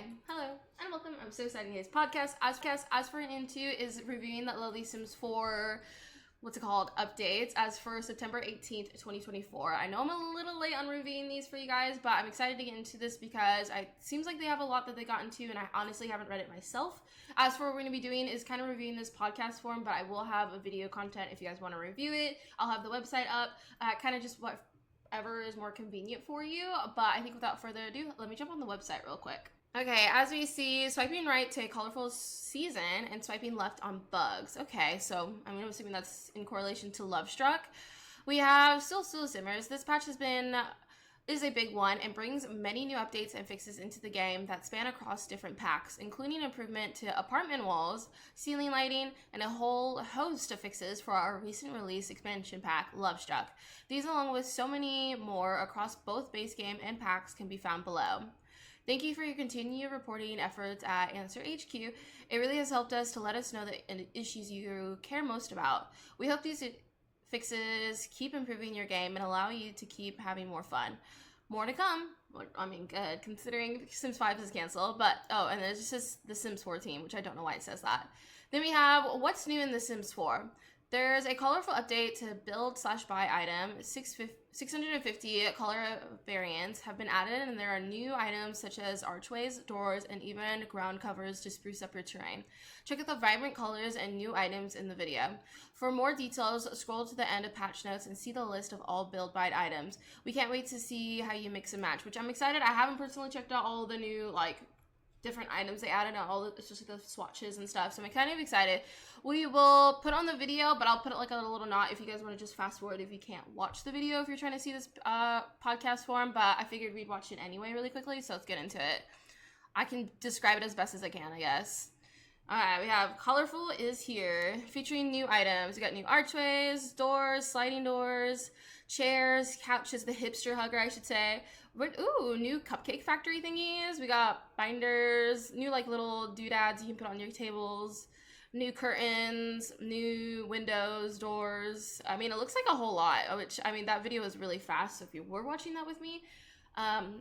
Hi, hello, and welcome. I'm so excited to today's podcast. As we're into is reviewing the Lovely Sims 4, updates as for September 18th, 2024. I know I'm a little late on reviewing these for you guys, but I'm excited to get into this because it seems like they have a lot that they got into, and I honestly haven't read it myself. As for what we're going to be doing is kind of reviewing this podcast form, but I will have a video content if you guys want to review it. I'll have the website up, kind of just whatever is more convenient for you. But I think without further ado, let me jump on the website real quick. Okay, as we see, swiping right to a colorful season and swiping left on bugs. Okay, so I'm assuming that's in correlation to Lovestruck. We have Still Simmers. This patch is a big one and brings many new updates and fixes into the game that span across different packs, including improvement to apartment walls, ceiling lighting, and a whole host of fixes for our recent release expansion pack, Lovestruck. These, along with so many more across both base game and packs, can be found below. Thank you for your continued reporting efforts at Answer HQ. It really has helped us to let us know the issues you care most about. We hope these fixes keep improving your game and allow you to keep having more fun. More to come. I mean, good, considering Sims 5 is canceled. But, and there's just the Sims 4 team, which I don't know why it says that. Then we have what's new in The Sims 4. There's a colorful update to build/buy item. 650 color variants have been added, and there are new items such as archways, doors, and even ground covers to spruce up your terrain. Check out the vibrant colors and new items in the video. For more details, scroll to the end of patch notes and see the list of all build/buy items. We can't wait to see how you mix and match, which I'm excited. I haven't personally checked out all the new, different items they added on it's just the swatches and stuff, so I'm kind of excited. We will put on the video, but I'll put it a little knot if you guys want to just fast forward if you can't watch the video if you're trying to see this podcast form, but I figured we'd watch it anyway really quickly, so let's get into it. I can describe it as best as I can, I guess. Alright, we have Colorful is here, featuring new items. We got new archways, doors, sliding doors, chairs, couches, the hipster hugger, I should say. Ooh, new cupcake factory thingies. We got binders, new little doodads you can put on your tables, new curtains, new windows, doors. I mean, it looks like a whole lot, which, I mean, that video was really fast, so if you were watching that with me,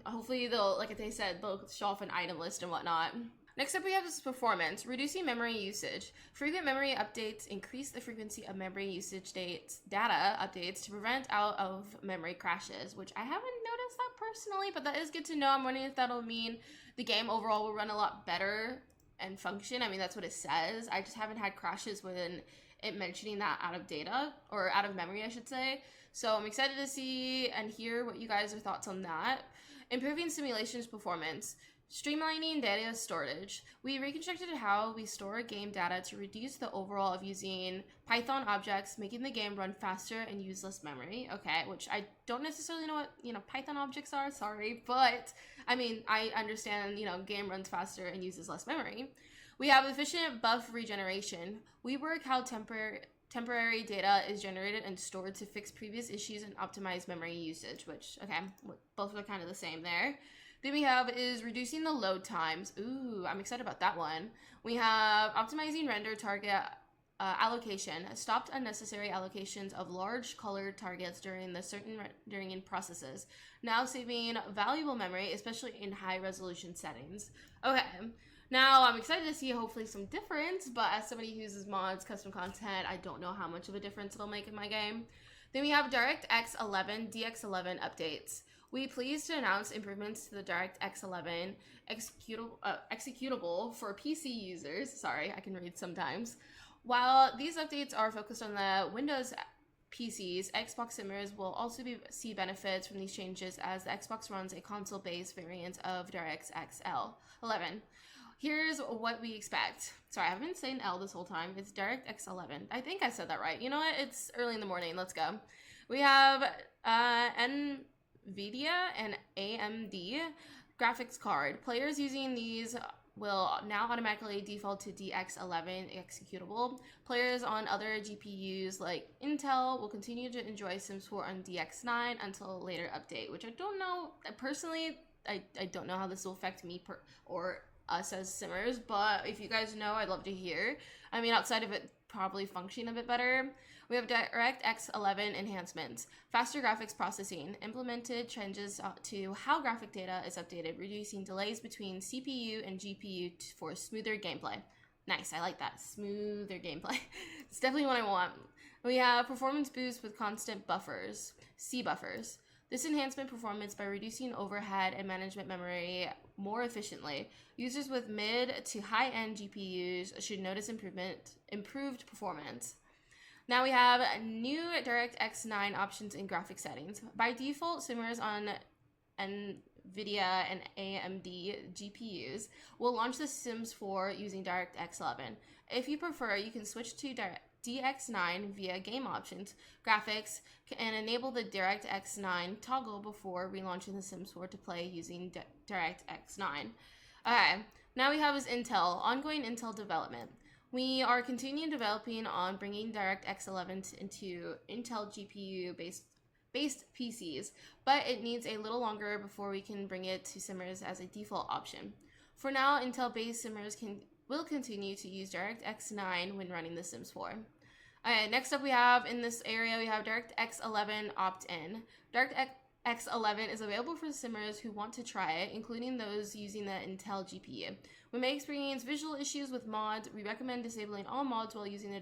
hopefully they'll, like they said, they'll show off an item list and whatnot. Next up, we have this performance, reducing memory usage. Frequent memory updates increase the frequency of memory usage data updates to prevent out of memory crashes, which I haven't noticed that personally, but that is good to know. I'm wondering if that'll mean the game overall will run a lot better and function. I mean, that's what it says. I just haven't had crashes when it mentioning that out of data, or out of memory, I should say. So I'm excited to see and hear what you guys' thoughts on that. Improving simulations performance. Streamlining data storage. We reconstructed how we store game data to reduce the overall of using Python objects, making the game run faster and use less memory. Okay, which I don't necessarily know what, Python objects are, sorry, but I mean, I understand, game runs faster and uses less memory. We have efficient buff regeneration. We work how temporary data is generated and stored to fix previous issues and optimize memory usage, which, okay, both are kind of the same there. Then we have is reducing the load times. Ooh, I'm excited about that one. We have optimizing render target allocation. Stopped unnecessary allocations of large colored targets during the certain rendering processes. Now saving valuable memory, especially in high resolution settings. Okay. Now, I'm excited to see hopefully some difference, but as somebody who uses mods, custom content, I don't know how much of a difference it'll make in my game. Then we have DirectX 11, DX11 updates. We pleased to announce improvements to the DirectX 11 executable for PC users. Sorry, I can read sometimes. While these updates are focused on the Windows PCs, Xbox Simmers will also see benefits from these changes as the Xbox runs a console-based variant of DirectX 11. Here's what we expect. Sorry, I've been saying L this whole time. It's DirectX 11. I think I said that right. You know what? It's early in the morning. Let's go. We have NVIDIA and AMD graphics card. Players using these will now automatically default to DX11 executable. Players on other GPUs like Intel will continue to enjoy Sims 4 on DX9 until a later update, which I don't know. Personally, I don't know how this will affect me or us as simmers, but if you guys know, I'd love to hear. I mean, outside of it probably functioning a bit better, we have DirectX 11 enhancements, faster graphics processing, implemented changes to how graphic data is updated, reducing delays between CPU and GPU for smoother gameplay. Nice, I like that. Smoother gameplay. It's definitely what I want. We have performance boost with constant buffers, C buffers. This enhancement performance by reducing overhead and management memory more efficiently. Users with mid to high-end GPUs should notice improved performance. Now we have new DirectX 9 options in graphic settings. By default, simmers on NVIDIA and AMD GPUs will launch The Sims 4 using DirectX 11. If you prefer, you can switch to DX9 via game options, graphics, and enable the DirectX 9 toggle before relaunching The Sims 4 to play using DirectX 9. Okay, now we have is Intel, ongoing Intel development. We are continuing developing on bringing DirectX 11 into Intel GPU based PCs, but it needs a little longer before we can bring it to simmers as a default option. For now, Intel-based simmers will continue to use DirectX 9 when running The Sims 4. Alright, next up we have, in this area, we have DirectX 11 opt-in. DirectX 11 is available for simmers who want to try it, including those using the Intel GPU. We may experience visual issues with mods. We recommend disabling all mods while using the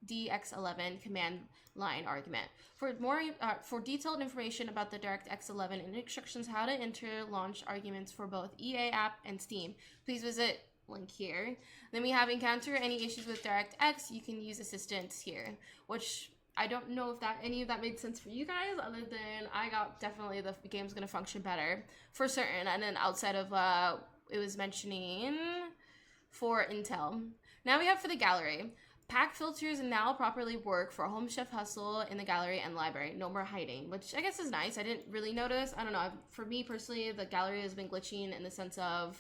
DX11 command line argument. For detailed information about the DirectX 11 and instructions how to enter launch arguments for both EA app and Steam, please visit link here. Then we have encounter any issues with DirectX, you can use assistance here, which I don't know if any of that made sense for you guys, other than I got definitely the game's gonna function better for certain. And then outside of it was mentioning for Intel. Now we have for the gallery. Pack filters now properly work for Home Chef Hustle in the gallery and library. No more hiding, which I guess is nice. I didn't really notice. I don't know. For me personally, the gallery has been glitching in the sense of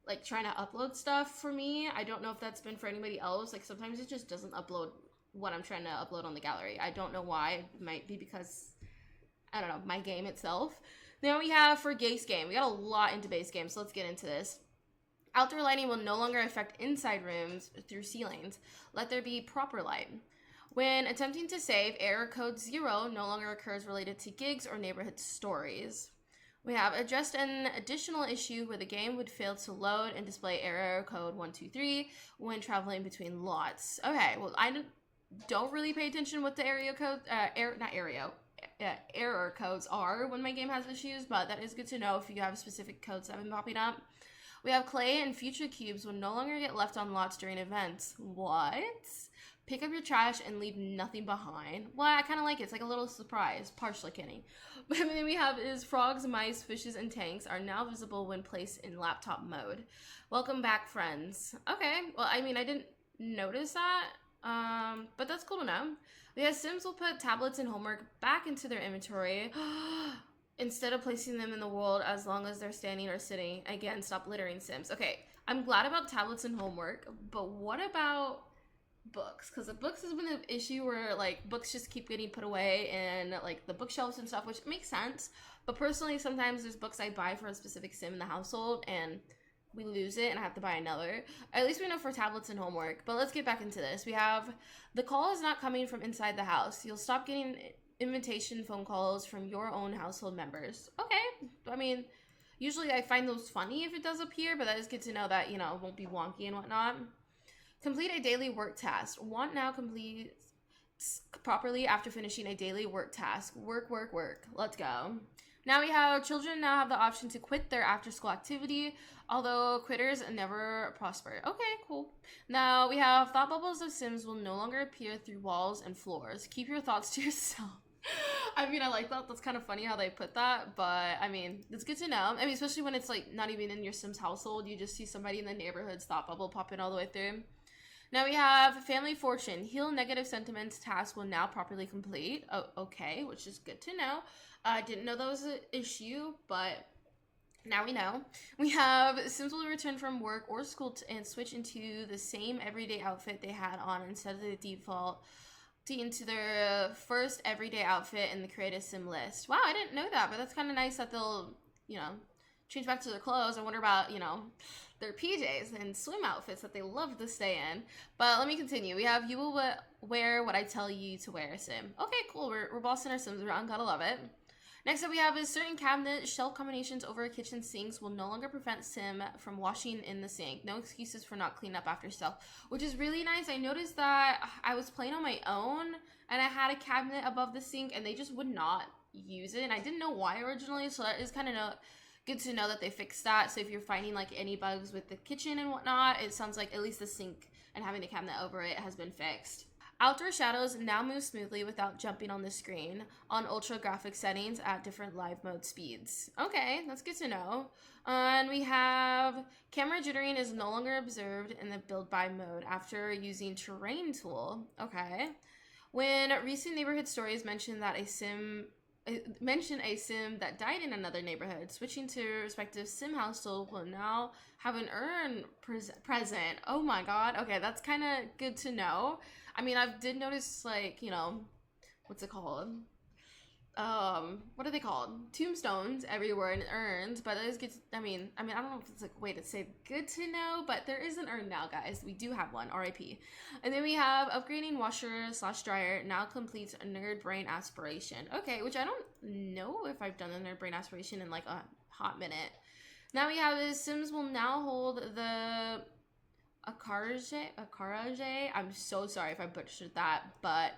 like trying to upload stuff for me. I don't know if that's been for anybody else. Like sometimes it just doesn't upload what I'm trying to upload on the gallery. I don't know why. It might be because, I don't know, my game itself. Then we have for base game. We got a lot into base game, so let's get into this. Outdoor lighting will no longer affect inside rooms through ceilings. Let there be proper light. When attempting to save, error code 0 no longer occurs related to gigs or neighborhood stories. We have addressed an additional issue where the game would fail to load and display error code 123 when traveling between lots. Okay, well, I don't really pay attention what the error codes are when my game has issues, but that is good to know if you have specific codes that have been popping up. We have clay and future cubes will no longer get left on lots during events. What? Pick up your trash and leave nothing behind. Well, I kind of like it. It's like a little surprise. Partially kidding. But then we have is frogs, mice, fishes, and tanks are now visible when placed in laptop mode. Welcome back, friends. Okay. Well, I mean, I didn't notice that. But that's cool to know. The Sims will put tablets and homework back into their inventory instead of placing them in the world as long as they're standing or sitting. Again, stop littering Sims. Okay, I'm glad about tablets and homework, but what about books? Because the books has been an issue where like books just keep getting put away in like the bookshelves and stuff, which makes sense. But personally, sometimes there's books I buy for a specific sim in the household and we lose it and I have to buy another. At least we know for tablets and homework. But let's get back into this. We have the call is not coming from inside the house. You'll stop getting invitation phone calls from your own household members. Okay. I mean, usually I find those funny if it does appear, but that is good to know that, you know, it won't be wonky and whatnot. Complete a daily work task. Want now complete properly after finishing a daily work task. Work, work, work. Let's go. Now we have children now have the option to quit their after school activity, although quitters never prosper. Okay, cool. Now we have thought bubbles of Sims will no longer appear through walls and floors. Keep your thoughts to yourself. I mean, I like that. That's kind of funny how they put that, but I mean, it's good to know. I mean, especially when it's like not even in your Sims household, you just see somebody in the neighborhood's thought bubble popping all the way through. Now we have Family Fortune. Heal negative sentiments task will now properly complete. Oh, okay, which is good to know. I didn't know that was an issue, but now we know. We have Sims will return from work or school and switch into the same everyday outfit they had on instead of the default into their first everyday outfit in the create a sim list. Wow, I didn't know that, but that's kind of nice that they'll, you know, change back to their clothes. I wonder about, you know, their PJs and swim outfits that they love to stay in. But let me continue. We have you will wear what I tell you to wear, Sim. Okay, cool. We're bossing our Sims around. Gotta love it. Next up we have is certain cabinet shelf combinations over kitchen sinks will no longer prevent Sim from washing in the sink. No excuses for not cleaning up after yourself, which is really nice. I noticed that I was playing on my own and I had a cabinet above the sink and they just would not use it. And I didn't know why originally, so that is kind of good to know that they fixed that. So if you're finding like any bugs with the kitchen and whatnot, it sounds like at least the sink and having the cabinet over it has been fixed. Outdoor shadows now move smoothly without jumping on the screen on ultra graphic settings at different live mode speeds. Okay, that's good to know. And we have camera jittering is no longer observed in the build by mode after using terrain tool. Okay. When recent neighborhood stories mention a sim that died in another neighborhood, switching to respective sim household will now have an urn present. Oh my god. Okay, that's kind of good to know. I mean, I did notice, like, you know, what's it called? What are they called? Tombstones everywhere and urns, but it is good to, I mean, I don't know if it's like a way to say good to know, but there is an urn now, guys. We do have one, RIP. And then we have upgrading washer/dryer now completes a nerd brain aspiration. Okay, which I don't know if I've done a nerd brain aspiration in like a hot minute. Now we have is Sims will now hold the Akarage, I'm so sorry if I butchered that, but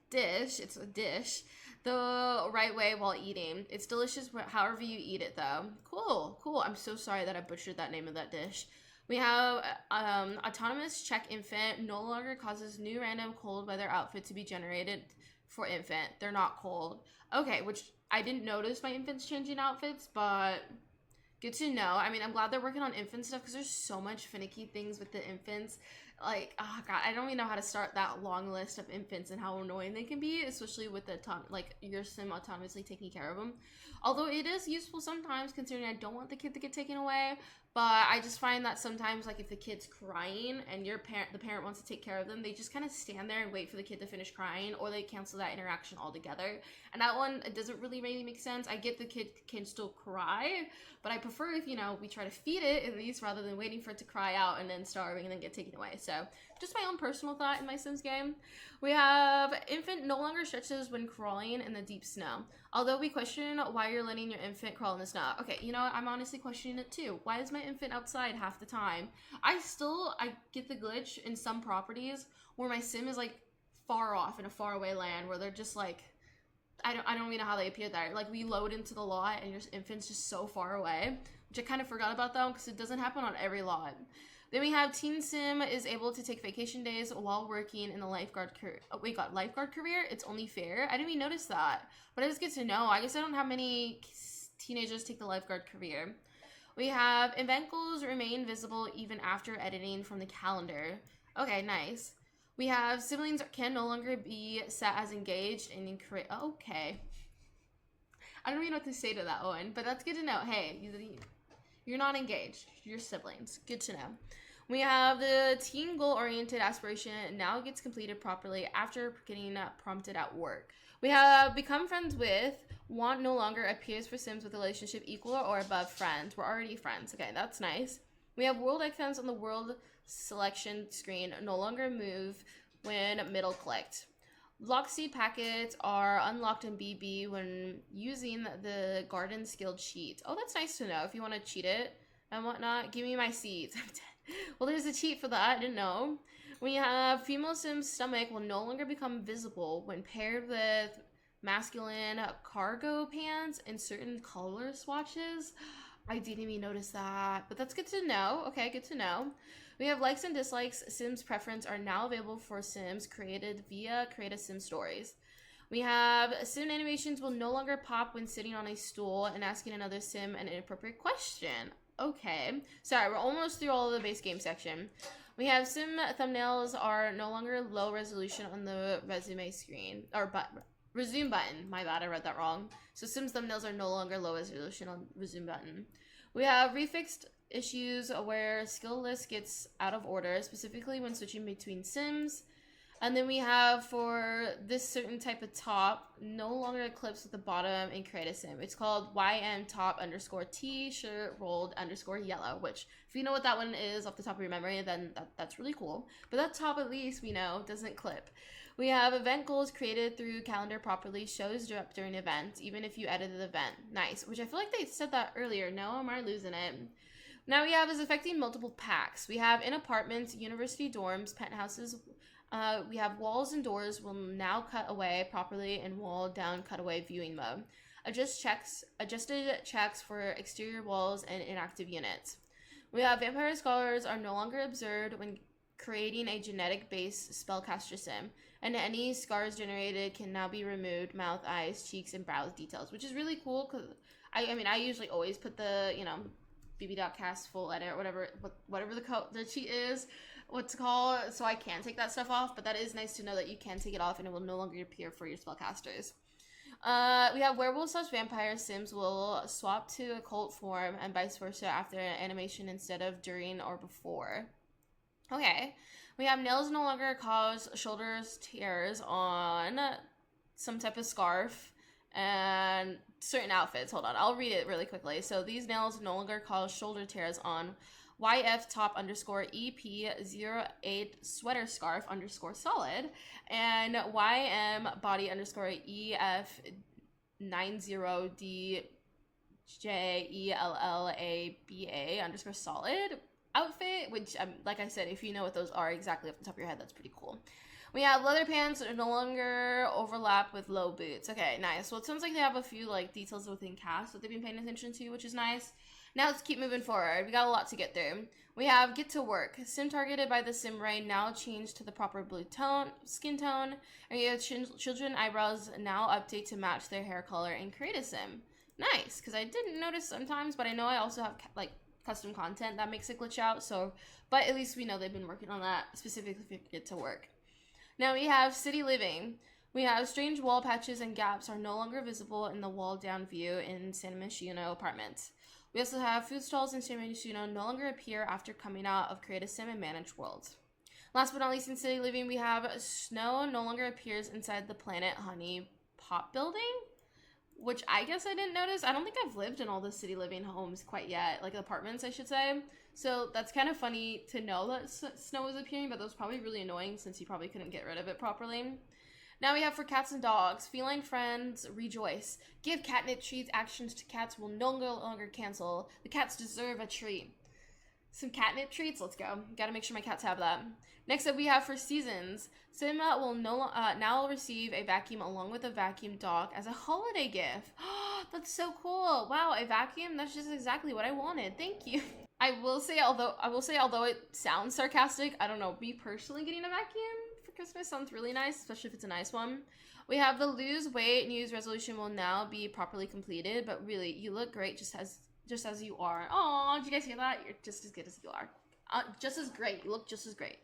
it's a dish, the right way while eating. It's delicious however you eat it though. Cool. I'm so sorry that I butchered that name of that dish. We have autonomous check infant no longer causes new random cold weather outfit to be generated for infant. They're not cold. Okay, which I didn't notice my infants changing outfits, but good to know. I mean, I'm glad they're working on infant stuff because there's so much finicky things with the infants. Like, oh god, I don't even know how to start that long list of infants and how annoying they can be, especially with the like your sim autonomously taking care of them. Although it is useful sometimes, considering I don't want the kid to get taken away. But I just find that sometimes, like if the kid's crying and the parent wants to take care of them, they just kind of stand there and wait for the kid to finish crying, or they cancel that interaction altogether. And that one, it doesn't really make sense. I get the kid can still cry, but I prefer if, you know, we try to feed it at least rather than waiting for it to cry out and then starving and then get taken away. So just my own personal thought in my Sims game. We have infant no longer stretches when crawling in the deep snow. Although we question why you're letting your infant crawl in the snow. Okay, you know what? I'm honestly questioning it too. Why is my infant outside half the time? I get the glitch in some properties where my sim is like far off in a faraway land where they're just like, I don't even know how they appear there. Like we load into the lot and your infant's just so far away, which I kind of forgot about though because it doesn't happen on every lot. Then we have Teen Sim is able to take vacation days while working in the lifeguard career. Oh, wait, got lifeguard career? It's only fair? I didn't even notice that. But it's good to know. I guess I don't have many teenagers take the lifeguard career. We have event goals remain visible even after editing from the calendar. Okay, nice. We have siblings can no longer be set as engaged and encourage. Okay. I don't even know what to say to that one, but that's good to know. Hey, you're not engaged. You're siblings. Good to know. We have the teen goal-oriented aspiration now gets completed properly after getting prompted at work. We have become friends with, want no longer appears for Sims with a relationship equal or above friends. We're already friends. Okay, that's nice. We have world icons on the world selection screen no longer move when middle clicked. Lock seed packets are unlocked in BB when using the garden skill cheat. Oh, that's nice to know if you want to cheat it and whatnot. Give me my seeds. Well, there's a cheat for that. I didn't know. We have female Sim's stomach will no longer become visible when paired with masculine cargo pants and certain color swatches. I didn't even notice that, but that's good to know. Okay, good to know. We have likes and dislikes. Sims preference are now available for Sims created via Create a Sim Stories. We have Sim animations will no longer pop when sitting on a stool and asking another Sim an inappropriate question. Okay. Sorry, we're almost through all of the base game section. We have Sim thumbnails are no longer low resolution on the resume screen, or resume button. My bad, I read that wrong. So Sims thumbnails are no longer low resolution on resume button. We have refixed issues where skill list gets out of order, specifically when switching between Sims. And then we have for this certain type of top, no longer clips at the bottom and create a sim. It's called YM top underscore T shirt rolled underscore yellow, which if you know what that one is off the top of your memory, then that's really cool. But that top, at least we know, doesn't clip. We have event goals created through calendar properly, shows up during events, even if you edited the event. Nice, which I feel like they said that earlier. No, am I losing it? Now we have is affecting multiple packs. We have in apartments, university dorms, penthouses. We have walls and doors will now cut away properly in wall down cutaway viewing mode. Adjusted checks for exterior walls and inactive units. We have vampire scholars are no longer observed when creating a genetic-based spellcaster sim, and any scars generated can now be removed, mouth, eyes, cheeks, and brows details, which is really cool because I usually always put the, bb.cast full edit or whatever the cheat is, what's called, so I can take that stuff off, but that is nice to know that you can take it off and it will no longer appear for your spellcasters. We have werewolf/vampire sims will swap to a cult form and vice versa after an animation instead of during or before. Okay. We have nails no longer cause shoulders tears on some type of scarf and certain outfits. Hold on, I'll read it really quickly. So these nails no longer cause shoulder tears on YF top underscore EP08 sweater scarf underscore solid and YM body underscore EF90DJELLABA underscore solid outfit, which like I said, if you know what those are exactly off the top of your head, that's pretty cool. We have leather pants that no longer overlap with low boots. Okay, nice. Well, it sounds like they have a few details within cast that they've been paying attention to, which is nice. Now let's keep moving forward. We got a lot to get through. We have get to work. Sim targeted by the sim ray now changed to the proper blue skin tone. And we have children eyebrows now update to match their hair color and create a sim. Nice, because I didn't notice sometimes, but I know I also have custom content that makes it glitch out. So, but at least we know they've been working on that specifically for get to work. Now we have city living. We have strange wall patches and gaps are no longer visible in the wall down view in San Myshuno apartments. We also have food stalls in San Myshuno no longer appear after coming out of Create a Sim and Manage Worlds. Last but not least, in city living, we have snow no longer appears inside the Planet Honey Pop building, which I guess I didn't notice. I don't think I've lived in all the city living homes quite yet, apartments, I should say. So that's kind of funny to know that snow is appearing, but that was probably really annoying since you probably couldn't get rid of it properly. Now we have for cats and dogs. Feline friends rejoice. Give catnip treats. Actions to cats will no longer cancel. The cats deserve a treat. Some catnip treats? Let's go. Gotta make sure my cats have that. Next up we have for seasons. Cinema will now receive a vacuum along with a vacuum dock as a holiday gift. That's so cool. Wow, a vacuum? That's just exactly what I wanted. Thank you. I will say, although it sounds sarcastic, I don't know, me personally getting a vacuum for Christmas sounds really nice, especially if it's a nice one. We have the lose weight New Year's resolution will now be properly completed, but really, you look great just as you are. Oh, did you guys hear that? You're just as good as you are. Just as great. You look just as great.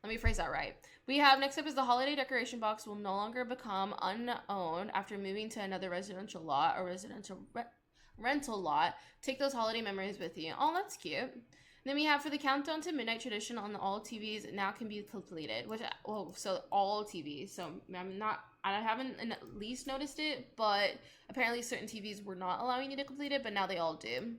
Let me phrase that right. We have next up is the holiday decoration box will no longer become unowned after moving to another residential lot or residential rental lot. Take those holiday memories with you. Oh, that's cute. Then we have for the countdown to midnight tradition on the all TVs now can be completed, so all TVs. So I haven't at least noticed it, but apparently certain TVs were not allowing you to complete it, but now they all do.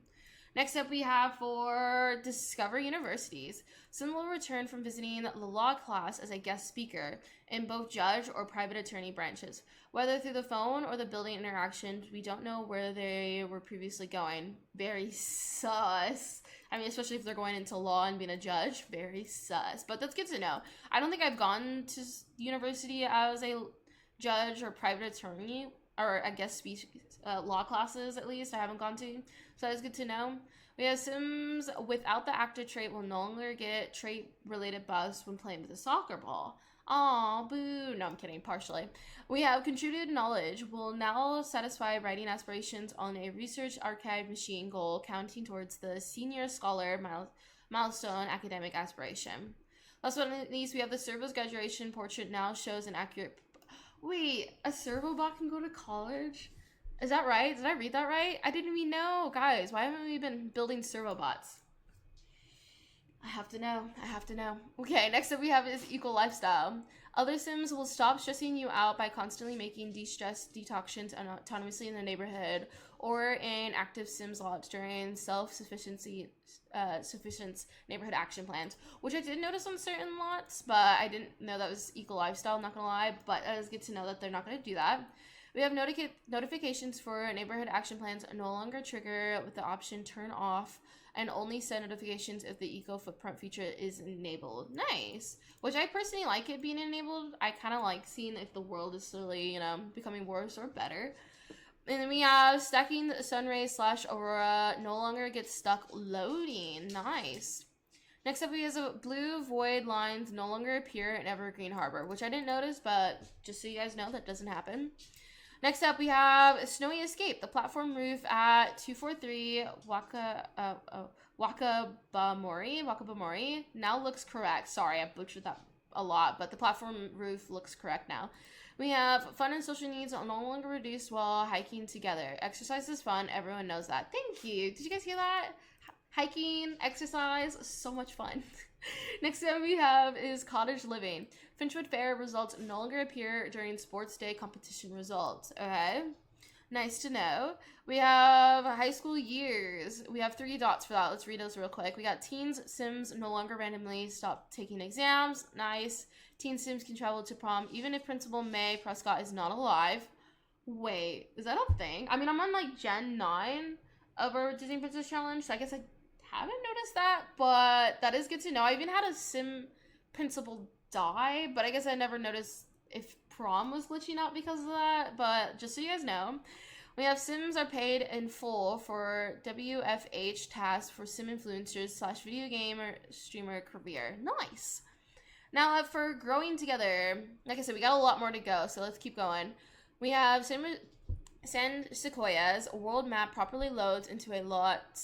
Next up, we have for Discover Universities. Sim will return from visiting the law class as a guest speaker in both judge or private attorney branches. Whether through the phone or the building interaction, we don't know where they were previously going. Very sus. I mean, especially if they're going into law and being a judge. Very sus. But that's good to know. I don't think I've gone to university as a judge or private attorney, or I guess law classes at least. I haven't gone to. So that's good to know. We have Sims without the active trait will no longer get trait-related buffs when playing with a soccer ball. Aw, boo. No, I'm kidding, partially. We have contributed knowledge will now satisfy writing aspirations on a research archive machine goal counting towards the senior scholar milestone academic aspiration. Last but not least, we have the Servo's graduation portrait now shows an accurate... Wait, a Servo bot can go to college? Is that right? Did I read that right? I didn't even know. Guys, why haven't we been building servo bots? have to know. I have to know. Okay, next up we have is Eco Lifestyle. Other Sims will stop stressing you out by constantly making de-stress decoctions autonomously in the neighborhood or in active Sims lots during self-sufficiency sufficient neighborhood action plans, which I did notice on certain lots, but I didn't know that was Eco Lifestyle, I'm not gonna lie, but it is good to know that they're not gonna do that. We have notifications for neighborhood action plans no longer trigger with the option turn off and only send notifications if the eco footprint feature is enabled. Nice. Which I personally like it being enabled. I kind of like seeing if the world is slowly, becoming worse or better. And then we have stacking the sun rays / aurora no longer gets stuck loading. Nice. Next up, we have a blue void lines no longer appear in Evergreen Harbor, which I didn't notice, but just so you guys know, that doesn't happen. Next up, we have Snowy Escape. The platform roof at 243 Wakabamori now looks correct. Sorry, I butchered that a lot, but the platform roof looks correct now. We have fun and social needs are no longer reduced while hiking together. Exercise is fun. Everyone knows that. Thank you. Did you guys hear that? Hiking, exercise, so much fun. Next up we have is Cottage Living. Finchwood Fair results no longer appear during Sports Day competition results. Okay. Nice to know. We have high school years. We have 3 dots for that. Let's read those real quick. We got teens Sims no longer randomly stop taking exams. Nice. Teen Sims can travel to prom even if Principal May Prescott is not alive. Wait, is that a thing? I mean, I'm on like Gen 9 of our Disney Princess Challenge, so I guess I haven't noticed that, but that is good to know. I even had a Sim principal die, but I guess I never noticed if prom was glitching out because of that, but just so you guys know. We have Sims are paid in full for WFH tasks for Sim influencers / video gamer streamer career. Nice. Now for growing together, like I said, we got a lot more to go, so let's keep going. We have Sand Sequoias. World map properly loads into a lot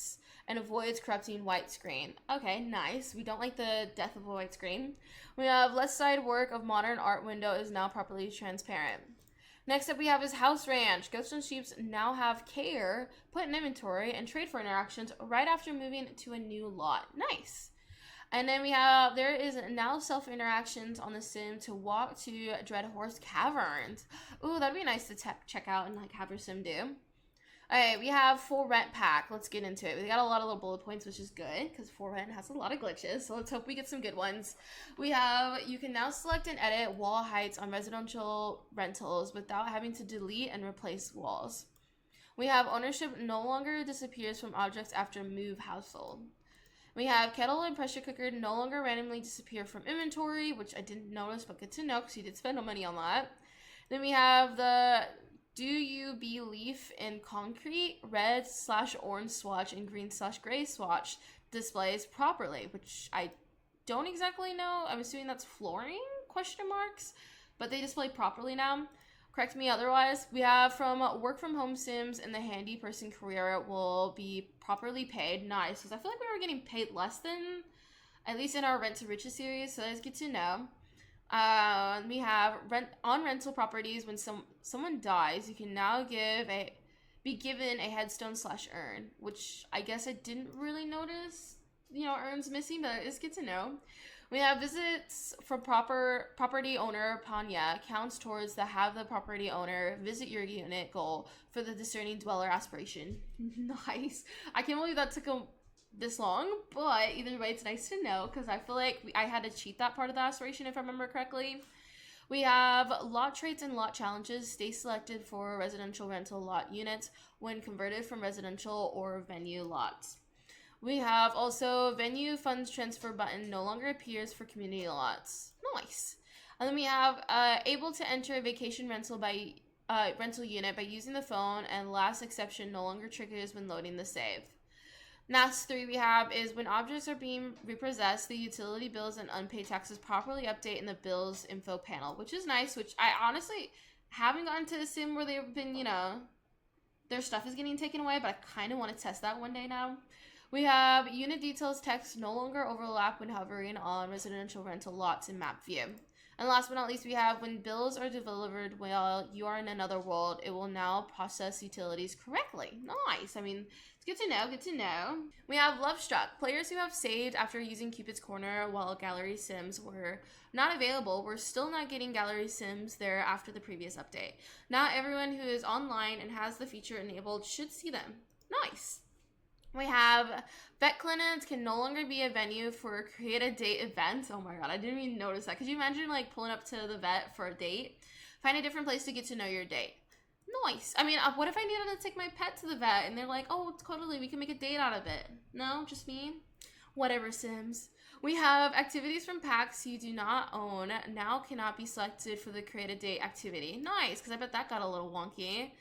and avoids corrupting white screen. Okay, nice. We don't like the death of a white screen. We have left side work of modern art window is now properly transparent. Next up we have is House Ranch. Ghosts and Sheeps now have care, put in inventory, and trade for interactions right after moving to a new lot. Nice. And then we have, there is now self-interactions on the sim to walk to Dreadhorse Caverns. Ooh, that'd be nice to check out and like have your sim do. Alright, we have full rent pack. Let's get into it. We got a lot of little bullet points, which is good, because full rent has a lot of glitches, so let's hope we get some good ones. We have, you can now select and edit wall heights on residential rentals without having to delete and replace walls. We have ownership no longer disappears from objects after move household. We have kettle and pressure cooker no longer randomly disappear from inventory, which I didn't notice, but good to know because you did spend no money on that. Then we have the Do You Be Leaf in Concrete, red / orange swatch and green / gray swatch displays properly, which I don't exactly know. I'm assuming that's flooring, ? But they display properly now. Correct me otherwise. We have from work from home Sims and the handy person career will be properly paid. Nice, because I feel like we were getting paid less than, at least in our Rent to Riches series, so that's good to know. We have on rental properties when someone dies, you can now be given a headstone / urn, which I guess I didn't really notice, urns missing, but it's good to know. We have visits from property owner Panya counts towards the have the property owner visit your unit goal for the discerning dweller aspiration. Nice. I can't believe that took this long, but either way, it's nice to know because I feel like I had to cheat that part of the aspiration if I remember correctly. We have lot traits and lot challenges. Stay selected for residential rental lot units when converted from residential or venue lots. We have also venue funds transfer button no longer appears for community lots. Nice. And then we have able to enter a vacation rental unit by using the phone, and last exception no longer triggers when loading the save. Last 3 we have is when objects are being repossessed, the utility bills and unpaid taxes properly update in the bills info panel, which is nice, which I honestly haven't gotten to a sim where they've been, their stuff is getting taken away, but I kind of want to test that one day now. We have unit details text no longer overlap when hovering on residential rental lots in map view. And last but not least, we have when bills are delivered while you are in another world, it will now process utilities correctly. Nice. I mean, it's good to know. Good to know. We have Love Struck. Players who have saved after using Cupid's Corner while Gallery Sims were not available, we're still not getting Gallery Sims there after the previous update. Not everyone who is online and has the feature enabled should see them. Nice. We have vet clinics can no longer be a venue for create a date events. Oh my god, I didn't even notice that. Could you imagine like pulling up to the vet for a date? Find a different place to get to know your date. Nice. I mean, what if I needed to take my pet to the vet and they're like, oh, totally, we can make a date out of it. No, just me? Whatever, Sims. We have activities from packs you do not own now cannot be selected for the create a date activity. Nice, because I bet that got a little wonky.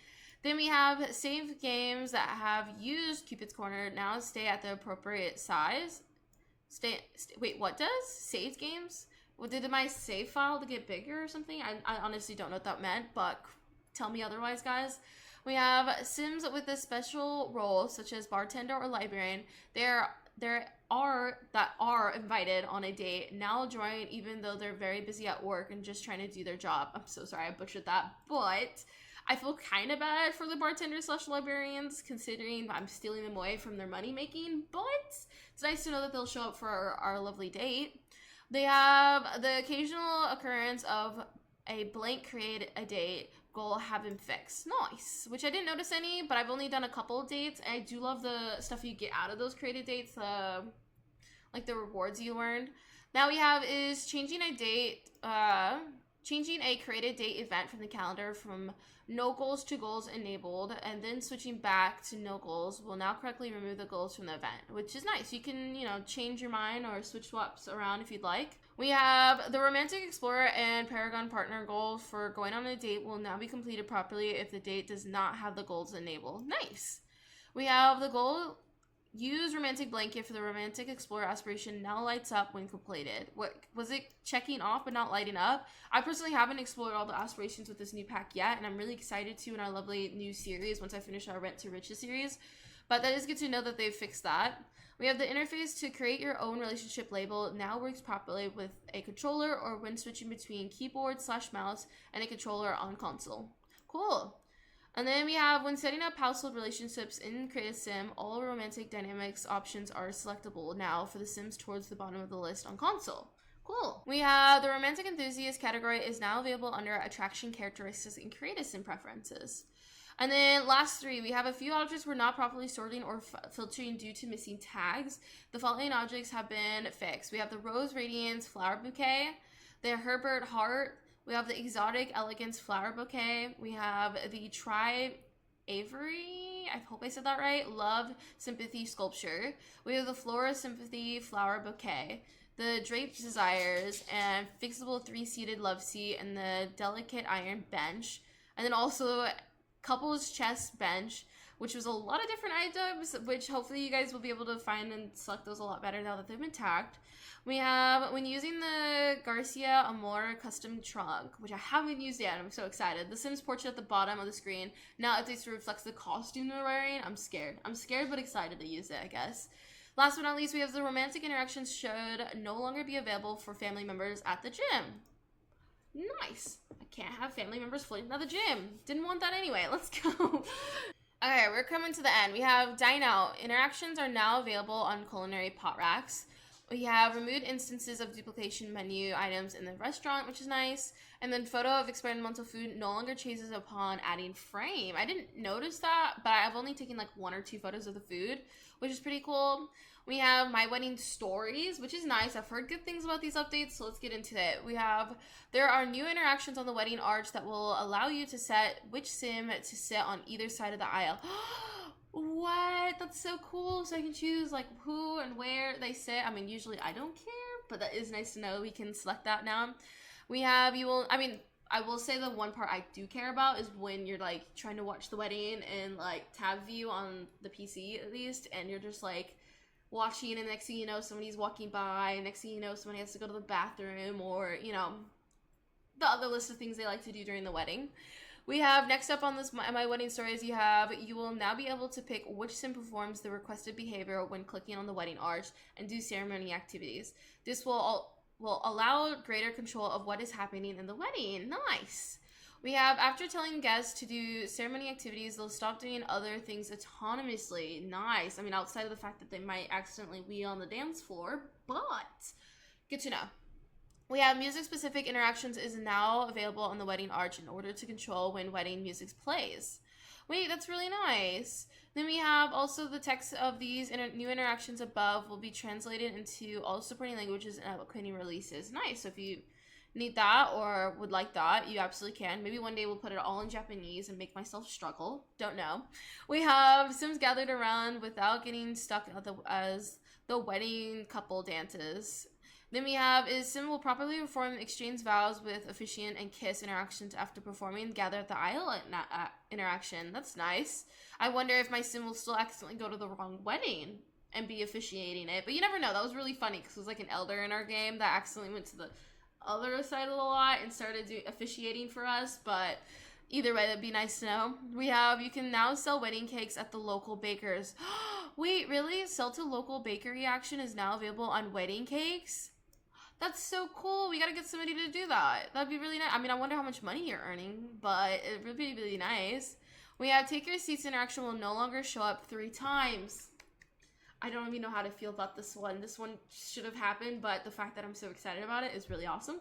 Then we have saved games that have used Cupid's Corner now stay at the appropriate size. Wait, what does? Saved games? Well, did my save file to get bigger or something? I honestly don't know what that meant, but tell me otherwise, guys. We have Sims with a special role, such as bartender or librarian. There are that are invited on a date now join even though they're very busy at work and just trying to do their job. I'm so sorry I butchered that, but I feel kind of bad for the bartenders / librarians considering I'm stealing them away from their money making, but it's nice to know that they'll show up for our lovely date. They have the occasional occurrence of a blank create a date goal have been fixed. Nice. Which I didn't notice any, but I've only done a couple of dates. And I do love the stuff you get out of those created dates, like the rewards you earned. Now we have is changing a created date event from the calendar from no goals to goals enabled, and then switching back to no goals will now correctly remove the goals from the event, which is nice. You can, change your mind or switch swaps around if you'd like. We have the Romantic Explorer and Paragon Partner goal for going on a date will now be completed properly if the date does not have the goals enabled. Nice. We have the goal use Romantic Blanket for the Romantic Explorer aspiration now lights up when completed. What was it checking off but not lighting up? I personally haven't explored all the aspirations with this new pack yet, and I'm really excited to in our lovely new series once I finish our Rent to Riches series. But that is good to know that they've fixed that. We have the interface to create your own relationship label now works properly with a controller or when switching between keyboard / mouse and a controller on console. Cool. And then we have when setting up household relationships in Create a Sim, all romantic dynamics options are selectable now for the Sims towards the bottom of the list on console. Cool. We have the Romantic Enthusiast category is now available under Attraction Characteristics and Create a Sim Preferences. And then last three, we have a few objects were not properly sorting or filtering due to missing tags. The following objects have been fixed. We have the Rose Radiance Flower Bouquet, the Herbert Heart, we have the Exotic Elegance Flower Bouquet, we have the Avery, I hope I said that right, Love Sympathy Sculpture, we have the Flora Sympathy Flower Bouquet, the Draped Desires, and Fixable 3-Seated Love Seat, and the Delicate Iron Bench, and then also Couples Chest Bench, which was a lot of different items, which hopefully you guys will be able to find and select those a lot better now that they've been tagged. We have, when using the Garcia Amor custom trunk, which I haven't used yet, I'm so excited. The Sims portrait at the bottom of the screen now updates to reflect the costume they're wearing. I'm scared but excited to use it, I guess. Last but not least, we have the romantic interactions should no longer be available for family members at the gym. Nice. I can't have family members floating at the gym. Didn't want that anyway. Let's go. Okay, we're coming to the end. We have Dine Out. Interactions are now available on culinary pot racks. We have removed instances of duplication menu items in the restaurant, which is nice. And then photo of experimental food no longer changes upon adding frame. I didn't notice that, but I've only taken like 1 or 2 photos of the food, which is pretty cool. We have My Wedding Stories, which is nice. I've heard good things about these updates, so let's get into it. There are new interactions on the wedding arch that will allow you to set which sim to sit on either side of the aisle. What? That's so cool. So I can choose like who and where they sit. I mean, usually I don't care, but that is nice to know we can select that now. I will say the one part I do care about is when you're like trying to watch the wedding in like tab view on the PC at least, and you're just like watching, and next thing you know somebody's walking by, and next thing you know somebody has to go to the bathroom, or the other list of things they like to do during the wedding. We have next up on this My Wedding Stories, you will now be able to pick which sim performs the requested behavior when clicking on the wedding arch and do ceremony activities. This will will allow greater control of what is happening in the wedding. Nice. We have, after telling guests to do ceremony activities, they'll stop doing other things autonomously. Nice. I mean, outside of the fact that they might accidentally wee on the dance floor, but good to know. We have music-specific interactions is now available on the wedding arch in order to control when wedding music plays. Wait, that's really nice. Then we have also the text of these new interactions above will be translated into all supporting languages and upcoming releases. Nice. So if you need that or would like that, you absolutely can. Maybe one day we'll put it all in Japanese and make myself struggle. Don't know. We have Sims gathered around without getting stuck as the wedding couple dances. Then we have is Sim will properly perform exchange vows with officiant and kiss interactions after performing gather at the aisle interaction. That's nice. I wonder if my Sim will still accidentally go to the wrong wedding and be officiating it. But you never know. That was really funny because it was like an elder in our game that accidentally went to the other side of the lot and started officiating for us. But either way, that'd be nice to know. We have, you can now sell wedding cakes at the local bakers. Wait, really? Sell to local bakery action is now available on wedding cakes? That's so cool. We gotta get somebody to do that. That'd be really nice. I mean, I wonder how much money you're earning, but it would be really nice. We have take your seats interaction will no longer show up 3 times. I don't even know how to feel about this one. This one should have happened, but the fact that I'm so excited about it is really awesome.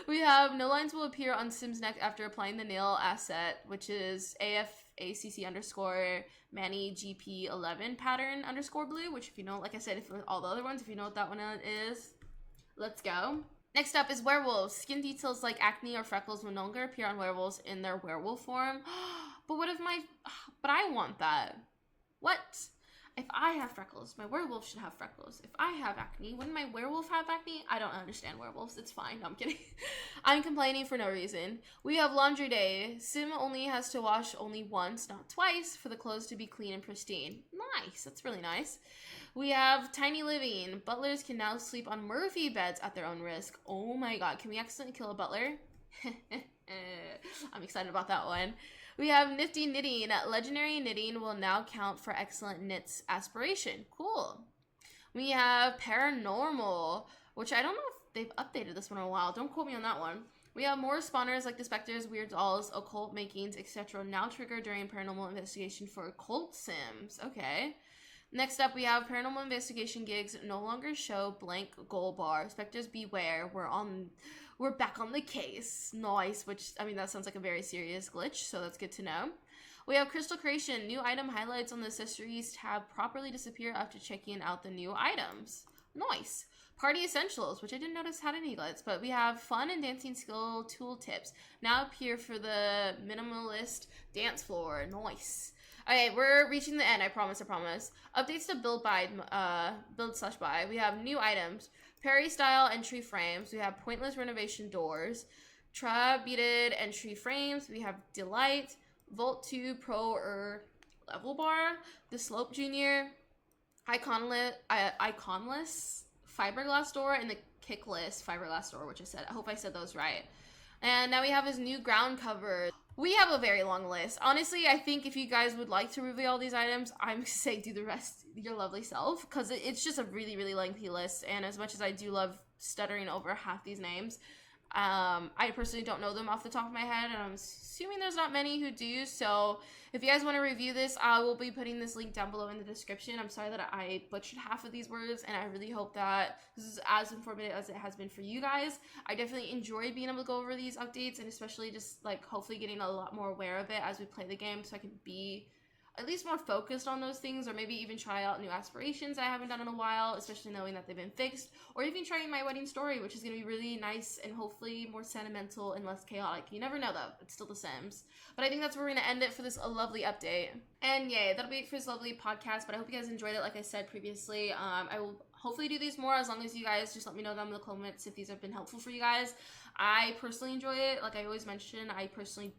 We have no lines will appear on Sim's neck after applying the nail asset, which is AFACC underscore Manny GP11 pattern underscore blue, which if you know, like I said, if all the other ones, if you know what that one is, let's go. Next up is werewolves. Skin details like acne or freckles will no longer appear on werewolves in their werewolf form. But what if but I want that. What? If I have freckles, my werewolf should have freckles. If I have acne, wouldn't my werewolf have acne? I don't understand werewolves. It's fine. No, I'm kidding. I'm complaining for no reason. We have laundry day. Sim only has to wash only once, not twice, for the clothes to be clean and pristine. Nice. That's really nice. We have tiny living. Butlers can now sleep on Murphy beds at their own risk. Oh my god. Can we accidentally kill a butler? I'm excited about that one. We have nifty knitting. Legendary knitting will now count for excellent knits aspiration. Cool. We have paranormal, which I don't know if they've updated this one in a while. Don't quote me on that one. We have more spawners like the specters, weird dolls, occult makings, etc. now trigger during paranormal investigation for occult sims. Okay. Next up, we have paranormal investigation gigs no longer show blank goal bar. Specters beware. We're back on the case. Nice, which, I mean, that sounds like a very serious glitch, so that's good to know. We have Crystal Creation. New item highlights on the accessories tab properly disappear after checking out the new items. Nice. Party Essentials, which I didn't notice had any glitches, but we have fun and dancing skill tool tips now appear for the minimalist dance floor. Nice. Okay, we're reaching the end, I promise. Updates to build/buy. We have new items. Perry style entry frames. We have pointless renovation doors. Trap beaded entry frames. We have Delight, Volt 2 Pro or level bar. The Slope Junior, Iconless fiberglass door, and the Kickless fiberglass door, which I hope I said those right. And now we have his new ground cover. We have a very long list. Honestly, I think if you guys would like to reveal all these items, I'm going to say do the rest your lovely self, because it's just a really, really lengthy list, and as much as I do love stuttering over half these names, I personally don't know them off the top of my head, and I'm assuming there's not many who do, so if you guys want to review this, I will be putting this link down below in the description. I'm sorry that I butchered half of these words, and I really hope that this is as informative as it has been for you guys. I definitely enjoy being able to go over these updates, and especially just, like, hopefully getting a lot more aware of it as we play the game, so I can be at least more focused on those things, or maybe even try out new aspirations I haven't done in a while, especially knowing that they've been fixed, or even trying my wedding story, which is going to be really nice and hopefully more sentimental and less chaotic. You never know, though. It's still The Sims. But I think that's where we're going to end it for this lovely update. And yay, that'll be it for this lovely podcast, but I hope you guys enjoyed it like I said previously. I will hopefully do these more as long as you guys just let me know down in the comments if these have been helpful for you guys. I personally enjoy it. Like I always mention, I personally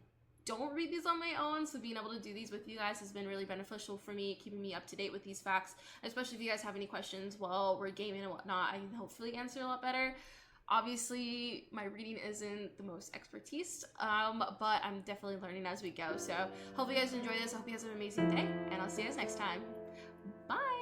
don't read these on my own, so being able to do these with you guys has been really beneficial for me, keeping me up to date with these facts, especially if you guys have any questions while we're gaming and whatnot. I can hopefully answer a lot better. Obviously, my reading isn't the most expertise, but I'm definitely learning as we go, so hope you guys enjoy this. I hope you guys have an amazing day, and I'll see you guys next time. Bye!